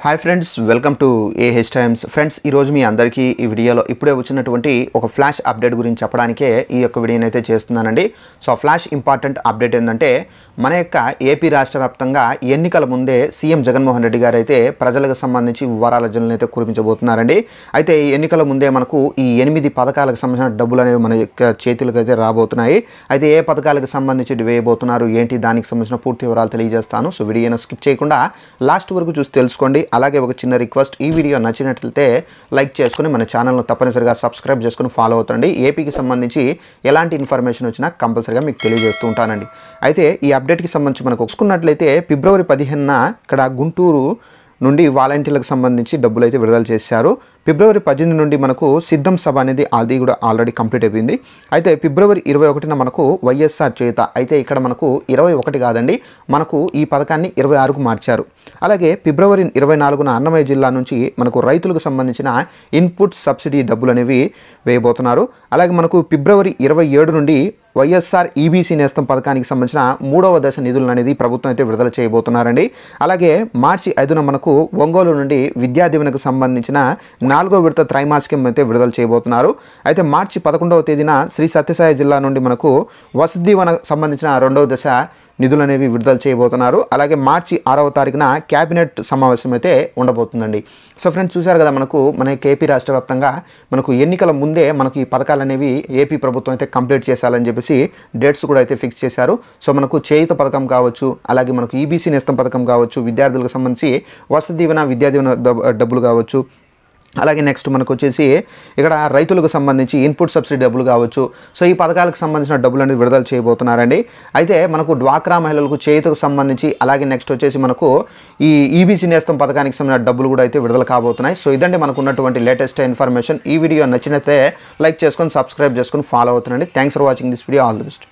Hi friends, welcome to AH times. Friends, ఈరోజు మీ అందరికీ ఈ వీడియోలో ఇప్పుడే వచ్చినటువంటి ఒక ఫ్లాష్ అప్డేట్ గురించి చెప్పడానికే ఈ యొక్క వీడియోని అయితే చేస్తున్నానండి. సో ఫ్లాష్ ఇంపార్టెంట్ అప్డేట్ ఏంటంటే, మన యొక్క ఏపీ రాష్ట్ర వ్యాప్తంగా ఎన్నికల ముందే సీఎం జగన్మోహన్ రెడ్డి గారు అయితే ప్రజలకు సంబంధించి వరాల జల్లులను అయితే కురిపించబోతున్నారండి. అయితే ఈ ఎన్నికల ముందే మనకు ఈ 8 పథకాలకు సంబంధించిన డబ్బులు అనేవి మన యొక్క చేతులకు అయితే రాబోతున్నాయి. అయితే ఏ పథకాలకు సంబంధించి వేయబోతున్నారు ఏంటి, దానికి సంబంధించిన పూర్తి వివరాలు తెలియజేస్తాను. సో వీడియోను స్కిప్ చేయకుండా లాస్ట్ వరకు చూసి తెలుసుకోండి. అలాగే ఒక చిన్న రిక్వెస్ట్, ఈ వీడియో నచ్చినట్లయితే లైక్ చేసుకుని మన ఛానల్ను తప్పనిసరిగా సబ్స్క్రైబ్ చేసుకుని ఫాలో అవుతండి. ఏపీకి సంబంధించి ఎలాంటి ఇన్ఫర్మేషన్ వచ్చినా కంపల్సరిగా మీకు తెలియజేస్తూ ఉంటానండి. అయితే ఈ అప్డేట్కి సంబంధించి మనకు చూసుకున్నట్లయితే ఫిబ్రవరి 15న ఇక్కడ గుంటూరు నుండి వాలంటీర్లకు సంబంధించి డబ్బులు అయితే విడుదల చేశారు. ఫిబ్రవరి 18 నుండి మనకు సిద్ధం సభ అనేది అది కూడా ఆల్రెడీ కంప్లీట్ అయిపోయింది. అయితే ఫిబ్రవరి 21న మనకు వైఎస్ఆర్ చేత, అయితే ఇక్కడ మనకు 21 కాదండి, మనకు ఈ పథకాన్ని 26కు మార్చారు. అలాగే ఫిబ్రవరి 24న అన్నమయ్య జిల్లా నుంచి మనకు రైతులకు సంబంధించిన ఇన్పుట్ సబ్సిడీ డబ్బులు అనేవి వేయబోతున్నారు. అలాగే మనకు ఫిబ్రవరి 27 నుండి వైఎస్ఆర్ ఈబీసీ నేస్తం పథకానికి సంబంధించిన 3వ దశ నిధులను అనేది ప్రభుత్వం అయితే విడుదల చేయబోతున్నారండి. అలాగే మార్చి 5న మనకు ఒంగోలు నుండి విద్యా దీవెనకు సంబంధించిన 4వ విడత త్రైమాసికం అయితే విడుదల చేయబోతున్నారు. అయితే మార్చి 11వ తేదీన శ్రీ సత్యసాయి జిల్లా నుండి మనకు వసతి దీవెనకు సంబంధించిన 2వ దశ నిధులు అనేవి విడుదల చేయబోతున్నారు. అలాగే మార్చి 6వ తారీఖున క్యాబినెట్ సమావేశం అయితే ఉండబోతుందండి. సో ఫ్రెండ్స్, చూశారు కదా, మన ఏపీ రాష్ట్ర వ్యాప్తంగా మనకు ఎన్నికల ముందే మనకు ఈ పథకాలు అనేవి ఏపీ ప్రభుత్వం అయితే కంప్లీట్ చేశాలని చెప్పేసి డేట్స్ కూడా అయితే ఫిక్స్ చేశారు. సో మనకు చేయుత పథకం కావచ్చు, అలాగే మనకు ఈబీసీ నేస్తం పథకం కావచ్చు, విద్యార్థులకు సంబంధించి వసతి దీవెన విద్యా దీవెన డబ్బులు కావచ్చు, అలాగే నెక్స్ట్ మనకు వచ్చేసి ఇక్కడ రైతులకు సంబంధించి ఇన్పుట్ సబ్సిడీ డబ్బులు కావచ్చు. సో ఈ పథకాలకు సంబంధించిన డబ్బులు అనేది విడుదల చేయబోతున్నారండి. అయితే మనకు డ్వాక్రా మహిళలకు చేయుతకు సంబంధించి, అలాగే నెక్స్ట్ వచ్చేసి మనకు ఈ ఈబీసీ నేస్తం పథకానికి సంబంధించిన డబ్బులు కూడా అయితే విడుదల కాబోతున్నాయి. సో ఇదండి మనకు ఉన్నటువంటి లేటెస్ట్ ఇన్ఫర్మేషన్. ఈ వీడియో నచ్చినట్లయితే లైక్ చేసుకొని సబ్స్క్రైబ్ చేసుకొని ఫాలో అవుతుండండి. Thanks for watching this video. All the best.